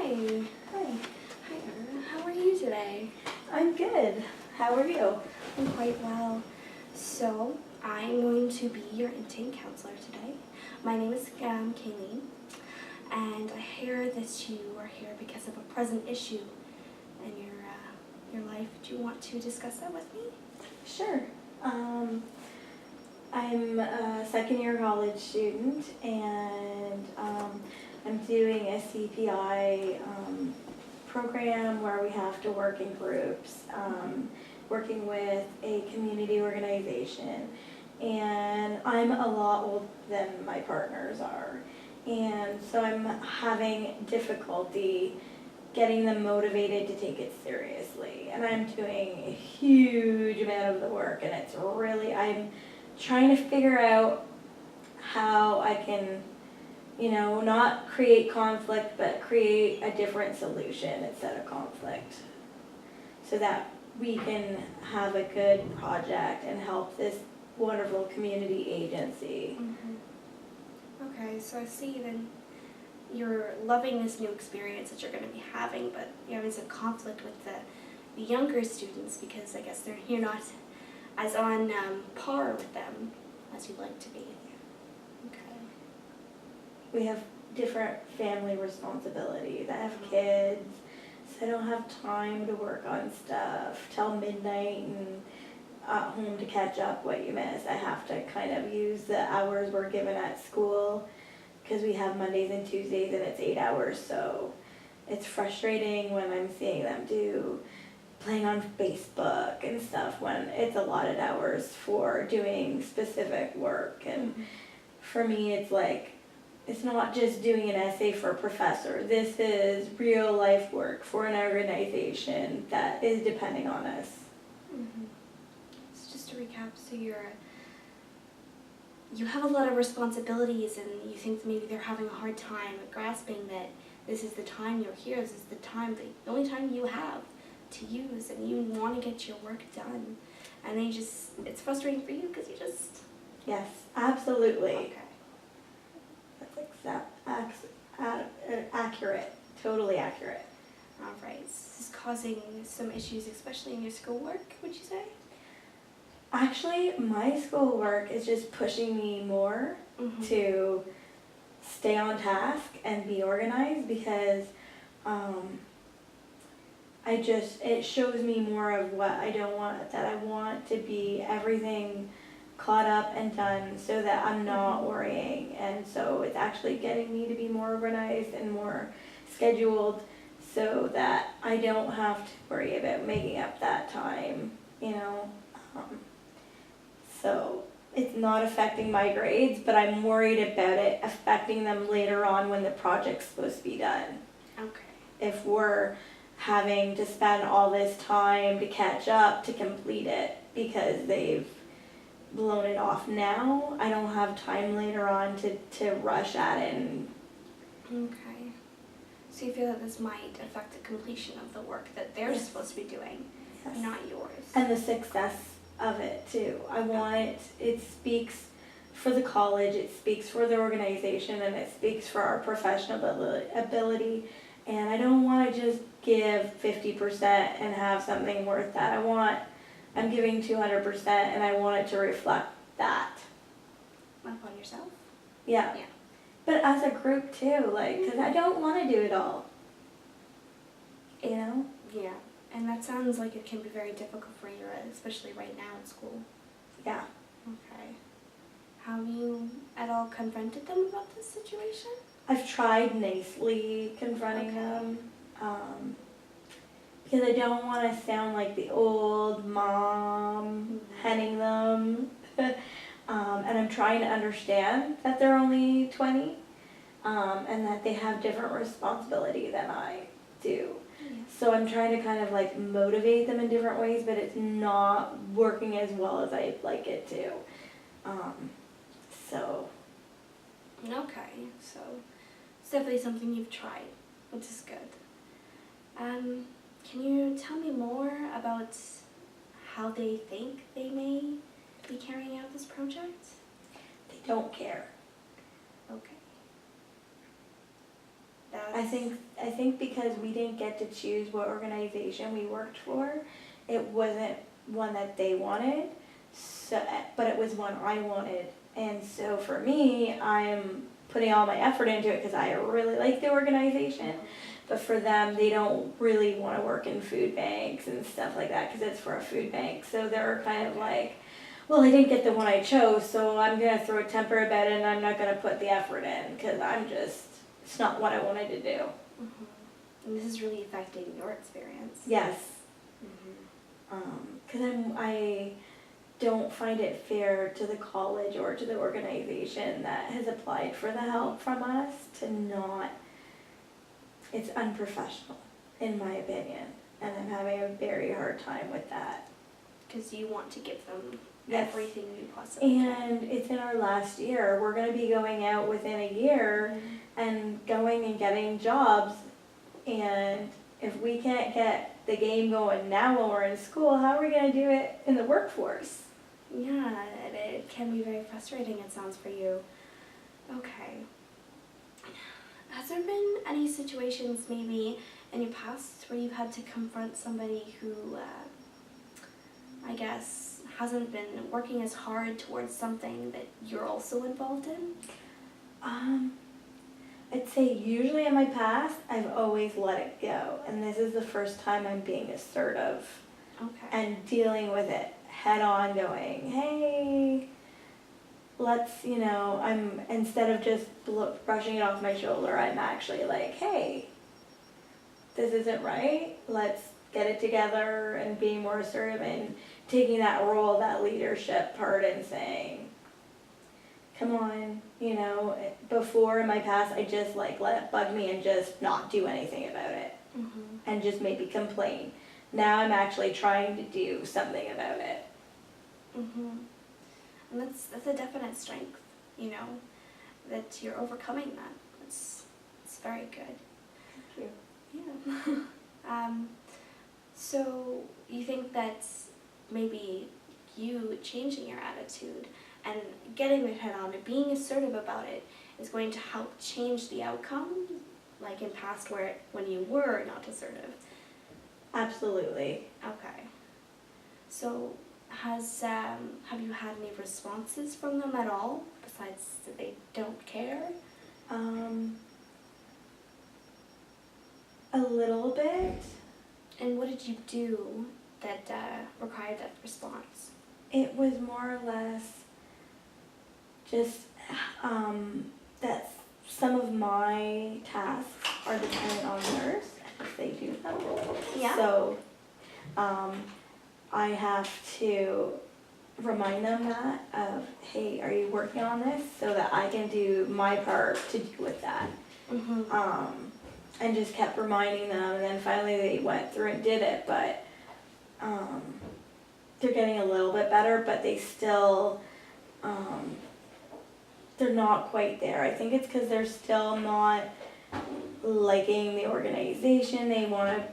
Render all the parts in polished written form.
Hi. Hi. Hi, how are you today? I'm good. How are you? I'm quite well. So, I'm going to be your intake counselor today. My name is Kayleen, and I hear that you are here because of a present issue in your life. Do you want to discuss that with me? Sure. I'm a second-year college student, and I'm doing a CPI program where we have to work in groups, working with a community organization. And I'm a lot older than my partners are. And so I'm having difficulty getting them motivated to take it seriously. And I'm doing a huge amount of the work, and it's really, I'm trying to figure out how I can, not create conflict, but create a different solution instead of conflict, so that we can have a good project and help this wonderful community agency. Okay, so I see then you're loving this new experience that you're going to be having, but you're having some conflict with the younger students because I guess you're not as on par with them as you'd like to be. Okay. We have different family responsibilities. I have kids, so I don't have time to work on stuff till midnight and at home to catch up what you miss. I have to kind of use the hours we're given at school because we have Mondays and Tuesdays and it's 8 hours, so it's frustrating when I'm seeing them playing on Facebook and stuff when it's allotted hours for doing specific work. And for me, it's like, it's not just doing an essay for a professor. This is real life work for an organization that is depending on us. So just to recap, so you have a lot of responsibilities and you think that maybe they're having a hard time grasping that this is the time you're here, this is the only time you have to use, and you want to get your work done. And it's frustrating for you because you just... Yes, absolutely. Okay. That's accurate, totally accurate. All right. This is causing some issues, especially in your schoolwork, would you say? Actually, my schoolwork is just pushing me more to stay on task and be organized because it shows me more of what I don't want, that I want to be everything caught up and done so that I'm not worrying. And so it's actually getting me to be more organized and more scheduled so that I don't have to worry about making up that time, So it's not affecting my grades, but I'm worried about it affecting them later on when the project's supposed to be done. Okay. If we're having to spend all this time to catch up to complete it because they've blown it off now, I don't have time later on to rush at it. Okay. So you feel that this might affect the completion of the work that they're supposed to be doing, not yours. And the success of it too. I want it speaks for the college, it speaks for the organization, and it speaks for our professional ability. And I don't want to just give 50% and have something worth that. I'm giving 200% and I want it to reflect that. Upon yourself? Yeah. But as a group too, because I don't want to do it all. Yeah. And that sounds like it can be very difficult for you, especially right now in school. Yeah. Okay. Have you at all confronted them about this situation? I've tried nicely confronting them, because I don't want to sound like the old mom henning them, and I'm trying to understand that they're only 20, and that they have different responsibility than I do. So I'm trying to kind of motivate them in different ways, but it's not working as well as I'd like it to. Okay, so it's definitely something you've tried, which is good. Can you tell me more about how they think they may be carrying out this project? They don't care. Okay. I think because we didn't get to choose what organization we worked for, it wasn't one that they wanted, so, but it was one I wanted. And so for me, I'm putting all my effort into it because I really like the organization. But for them, they don't really want to work in food banks and stuff like that because it's for a food bank. So they're kind of like, well, I didn't get the one I chose, so I'm going to throw a temper about it and I'm not going to put the effort in because it's not what I wanted to do. And this is really affecting your experience. Yes. Because I don't find it fair to the college or to the organization that has applied for the help from us to not, it's unprofessional, in my opinion. And I'm having a very hard time with that. Because you want to give them Yes. everything you possibly can. And it's in our last year. We're going to be going out within a year and going and getting jobs. And if we can't get the game going now while we're in school, how are we going to do it in the workforce? Yeah, it can be very frustrating, it sounds, for you. Okay. Has there been any situations maybe in your past where you've had to confront somebody who, I guess, hasn't been working as hard towards something that you're also involved in? I'd say usually in my past, I've always let it go. And this is the first time I'm being assertive Okay. and dealing with it head on, going, hey, let's, I'm, instead of just brushing it off my shoulder, I'm actually like, hey, this isn't right. Let's get it together and being more assertive and taking that role, that leadership part and saying, come on, before in my past, I just let it bug me and just not do anything about it and just maybe complain. Now I'm actually trying to do something about it. And that's a definite strength, that you're overcoming that. It's very good. Thank you. Yeah. So you think that maybe you changing your attitude and getting it head on and being assertive about it is going to help change the outcome, like in past when you were not assertive? Absolutely. Okay. So have you had any responses from them at all, besides that they don't care? A little bit. And what did you do that required that response? It was more or less just that some of my tasks are dependent on theirs if they do them. Yeah. So I have to remind them that of, hey, are you working on this, so that I can do my part to do with that. And just kept reminding them, and then finally they went through and did it, but they're getting a little bit better, but they still, they're not quite there. I think it's because they're still not liking the organization. They want to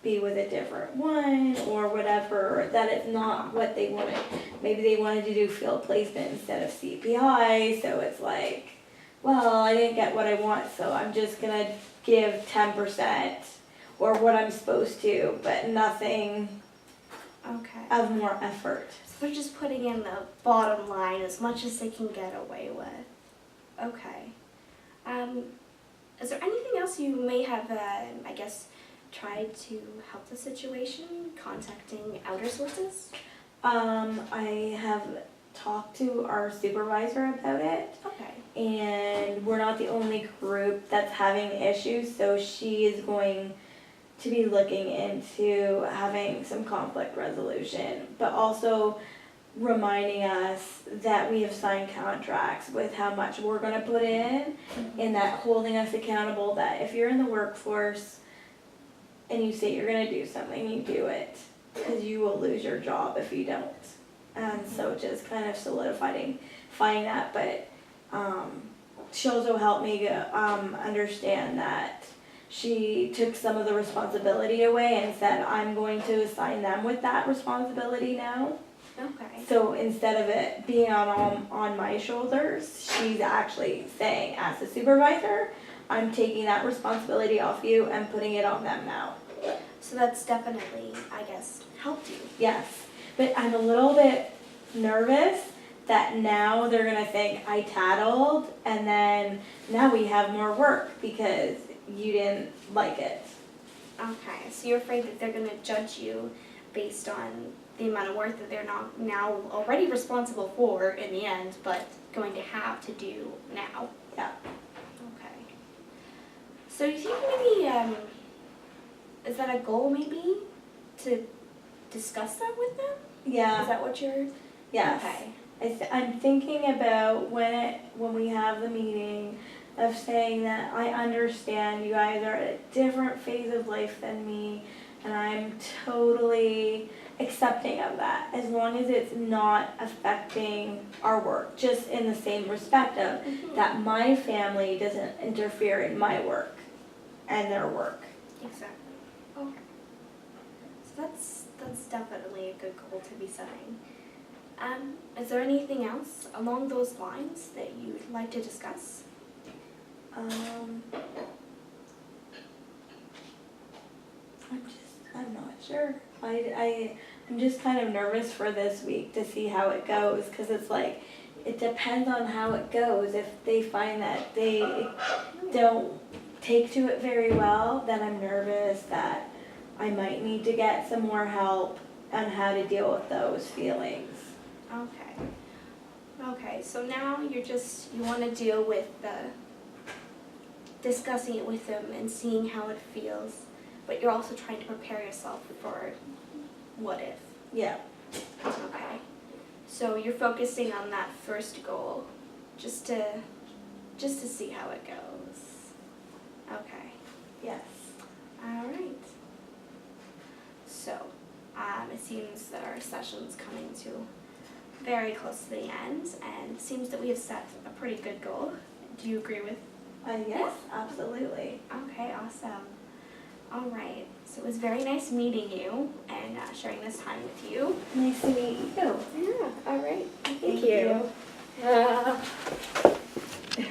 be with a different one or whatever, that it's not what they wanted. Maybe they wanted to do field placement instead of CPI, so it's like, well, I didn't get what I want, so I'm just going to give 10% or what I'm supposed to, but nothing of more effort. So they're just putting in the bottom line as much as they can get away with. Okay. Is there anything else you may have, tried to help the situation, contacting outer sources? I have talked to our supervisor about it. Okay. And we're not the only group that's having issues, so she is going to be looking into having some conflict resolution, but also reminding us that we have signed contracts with how much we're going to put in, and that holding us accountable, that if you're in the workforce and you say you're going to do something, you do it, because you will lose your job if you don't. And so just kind of solidifying that, but she also helped me understand that she took some of the responsibility away and said, I'm going to assign them with that responsibility now. Okay. So instead of it being on my shoulders, she's actually saying, as a supervisor, I'm taking that responsibility off you and putting it on them now. So that's definitely, I guess, helped you. Yes, but I'm a little bit nervous that now they're gonna think I tattled and then now we have more work because you didn't like it. Okay, so you're afraid that they're going to judge you based on the amount of work that they're not now already responsible for in the end, but going to have to do now. Yeah. Okay. So you think maybe, is that a goal maybe to discuss that with them? Yeah. Is that what you're? Yes. Okay. I'm thinking about when we have the meeting of saying that I understand you guys are at a different phase of life than me, and I'm totally accepting of that as long as it's not affecting our work, just in the same respect of that my family doesn't interfere in my work and their work. Exactly. Okay. So that's definitely a good goal to be setting. Is there anything else along those lines that you'd like to discuss? I'm not sure. I'm just kind of nervous for this week to see how it goes, because it's like, it depends on how it goes. If they find that they don't take to it very well, then I'm nervous that I might need to get some more help on how to deal with those feelings. Okay. Okay, so now you want to deal with discussing it with them and seeing how it feels, but you're also trying to prepare yourself for what if. Yeah. Okay. So you're focusing on that first goal, just to see how it goes. Okay. Yes. All right. So, it seems that our session's coming to very close to the end, and it seems that we have set a pretty good goal. Do you agree with? Yes, absolutely. Okay, awesome. All right. So it was very nice meeting you and sharing this time with you. Nice to meet you. Yeah. All right. Thank you. you.